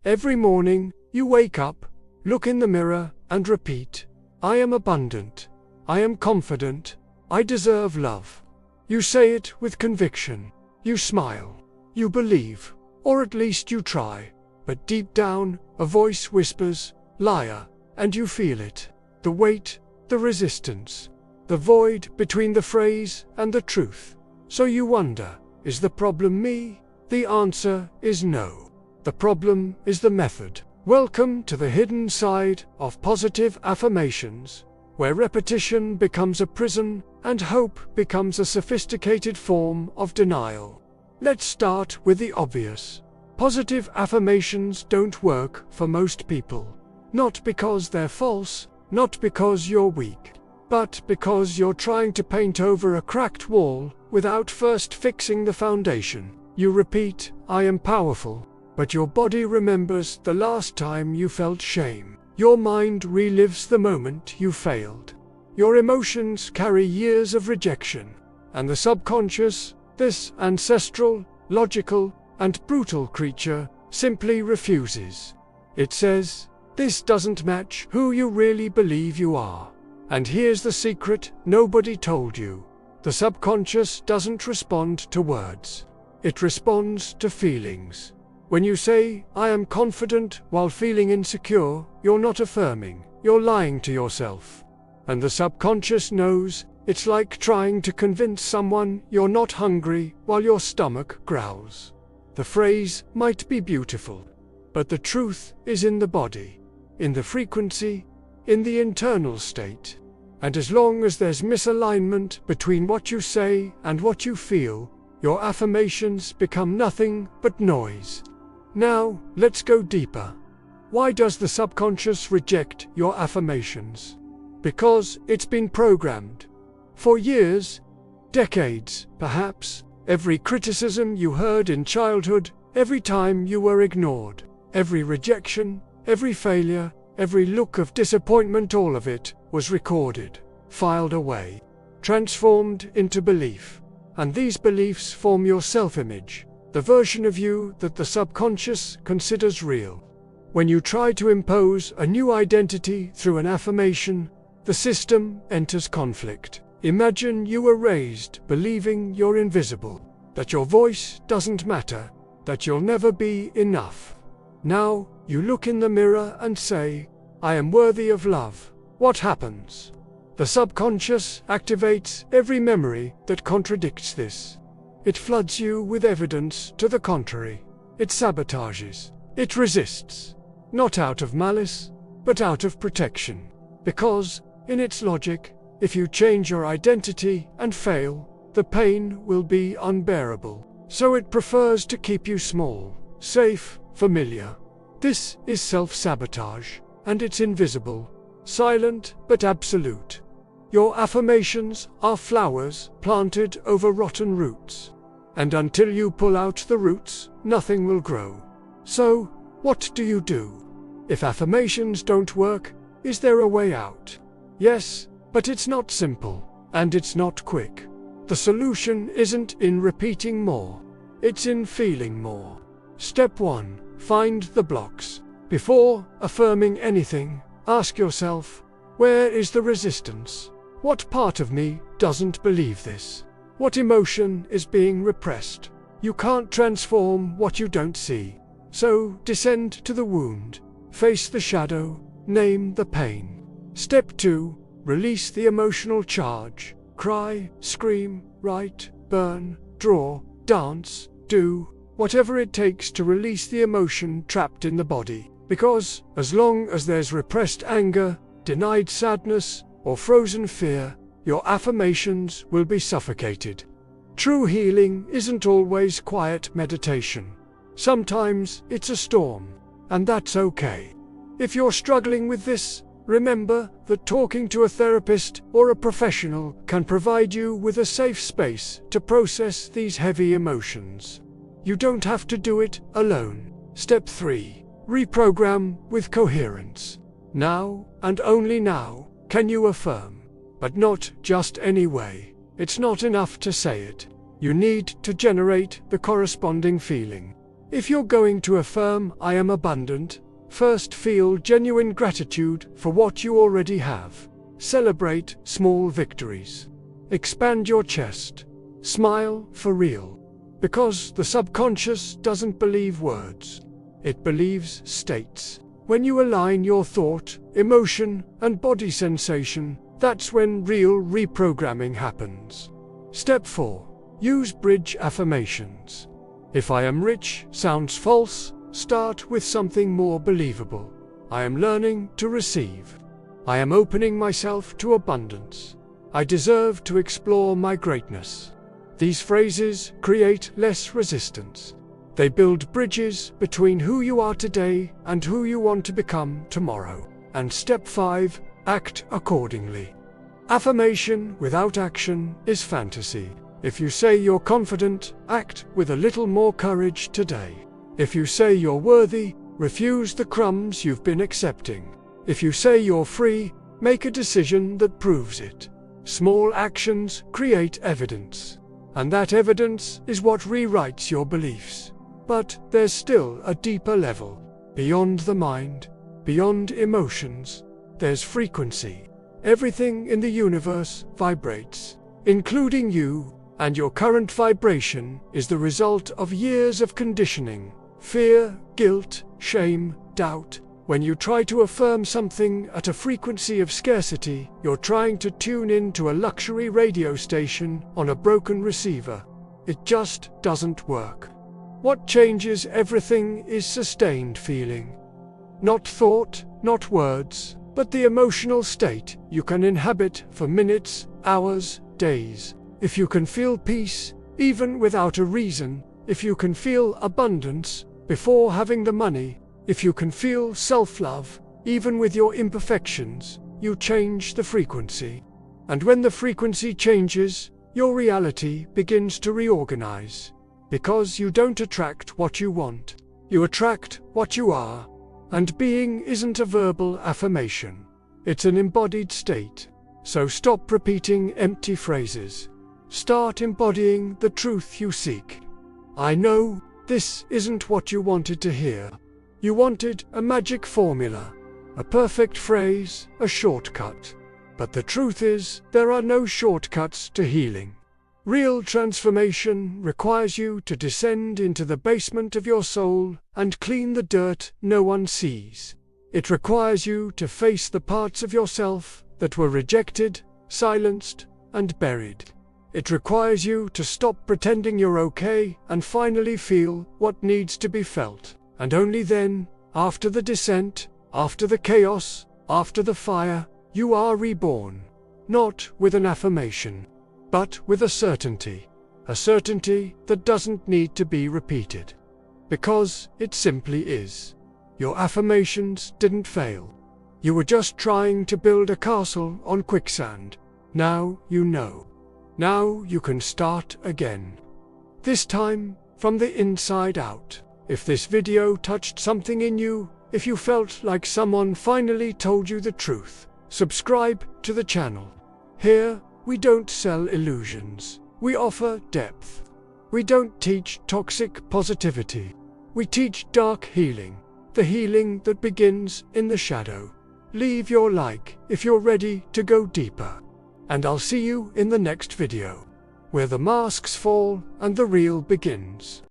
Every morning, you wake up, look in the mirror, and repeat, I am abundant. I am confident. I deserve love. You say it with conviction. You smile. You believe, or at least you try. But deep down, a voice whispers, liar, and you feel it. The weight, the resistance, the void between the phrase and the truth. So you wonder, is the problem me? The answer is no. The problem is the method. Welcome to the hidden side of positive affirmations, where repetition becomes a prison and hope becomes a sophisticated form of denial. Let's start with the obvious. Positive affirmations don't work for most people. Not because they're false, not because you're weak, but because you're trying to paint over a cracked wall without first fixing the foundation. You repeat, I am powerful, but your body remembers the last time you felt shame. Your mind relives the moment you failed. Your emotions carry years of rejection, and the subconscious, this ancestral, logical, and brutal creature, simply refuses. It says, this doesn't match who you really believe you are. And here's the secret nobody told you. The subconscious doesn't respond to words. It responds to feelings. When you say, I am confident while feeling insecure, you're not affirming, you're lying to yourself. And the subconscious knows. It's like trying to convince someone you're not hungry while your stomach growls. The phrase might be beautiful, but the truth is in the body, in the frequency, in the internal state. And as long as there's misalignment between what you say and what you feel, your affirmations become nothing but noise. Now, let's go deeper. Why does the subconscious reject your affirmations? Because it's been programmed. For years, decades, perhaps, every criticism you heard in childhood, every time you were ignored, every rejection, every failure, every look of disappointment, all of it was recorded, filed away, transformed into belief. And these beliefs form your self-image, the version of you that the subconscious considers real. When you try to impose a new identity through an affirmation, the system enters conflict. Imagine you were raised believing you're invisible, that your voice doesn't matter, that you'll never be enough. Now, you look in the mirror and say, I am worthy of love. What happens? The subconscious activates every memory that contradicts this. It floods you with evidence to the contrary. It sabotages. It resists. Not out of malice, but out of protection. Because, in its logic, if you change your identity and fail, the pain will be unbearable. So it prefers to keep you small, safe, familiar. This is self-sabotage, and it's invisible, silent but absolute. Your affirmations are flowers planted over rotten roots. And until you pull out the roots, nothing will grow. So, what do you do? If affirmations don't work, is there a way out? Yes. But it's not simple, and it's not quick. The solution isn't in repeating more. It's in feeling more. Step 1. Find the blocks. Before affirming anything, ask yourself, where is the resistance? What part of me doesn't believe this? What emotion is being repressed? You can't transform what you don't see. So descend to the wound. Face the shadow. Name the pain. Step 2. Release the emotional charge. Cry, scream, write, burn, draw, dance, do, whatever it takes to release the emotion trapped in the body. Because, as long as there's repressed anger, denied sadness, or frozen fear, your affirmations will be suffocated. True healing isn't always quiet meditation. Sometimes it's a storm, and that's okay. If you're struggling with this, remember that talking to a therapist or a professional can provide you with a safe space to process these heavy emotions. You don't have to do it alone. Step 3. Reprogram with coherence. Now, and only now, can you affirm. But not just any way. It's not enough to say it. You need to generate the corresponding feeling. If you're going to affirm I am abundant, first feel genuine gratitude for what you already have. Celebrate small victories. Expand your chest. Smile for real. Because the subconscious doesn't believe words. It believes states. When you align your thought, emotion, and body sensation, that's when real reprogramming happens. Step 4. Use bridge affirmations. If I am rich sounds false, start with something more believable. I am learning to receive. I am opening myself to abundance. I deserve to explore my greatness. These phrases create less resistance. They build bridges between who you are today and who you want to become tomorrow. And step 5, act accordingly. Affirmation without action is fantasy. If you say you're confident, act with a little more courage today. If you say you're worthy, refuse the crumbs you've been accepting. If you say you're free, make a decision that proves it. Small actions create evidence. And that evidence is what rewrites your beliefs. But there's still a deeper level. Beyond the mind, beyond emotions, there's frequency. Everything in the universe vibrates, including you, and your current vibration is the result of years of conditioning, fear, guilt, shame, doubt. When you try to affirm something at a frequency of scarcity, you're trying to tune into a luxury radio station on a broken receiver. It just doesn't work. What changes everything is sustained feeling. Not thought, not words, but the emotional state you can inhabit for minutes, hours, days. If you can feel peace, even without a reason, if you can feel abundance before having the money, if you can feel self-love, even with your imperfections, you change the frequency. And when the frequency changes, your reality begins to reorganize. Because you don't attract what you want, you attract what you are. And being isn't a verbal affirmation. It's an embodied state. So stop repeating empty phrases. Start embodying the truth you seek. I know this isn't what you wanted to hear. You wanted a magic formula, a perfect phrase, a shortcut. But the truth is, there are no shortcuts to healing. Real transformation requires you to descend into the basement of your soul and clean the dirt no one sees. It requires you to face the parts of yourself that were rejected, silenced, and buried. It requires you to stop pretending you're okay and finally feel what needs to be felt. And only then, after the descent, after the chaos, after the fire, you are reborn. Not with an affirmation, but with a certainty that doesn't need to be repeated. Because it simply is. Your affirmations didn't fail. You were just trying to build a castle on quicksand. Now you know. Now you can start again. This time, from the inside out. If this video touched something in you, if you felt like someone finally told you the truth, subscribe to the channel. Here, we don't sell illusions. We offer depth. We don't teach toxic positivity. We teach dark healing, the healing that begins in the shadow. Leave your like if you're ready to go deeper. And I'll see you in the next video, where the masks fall and the real begins.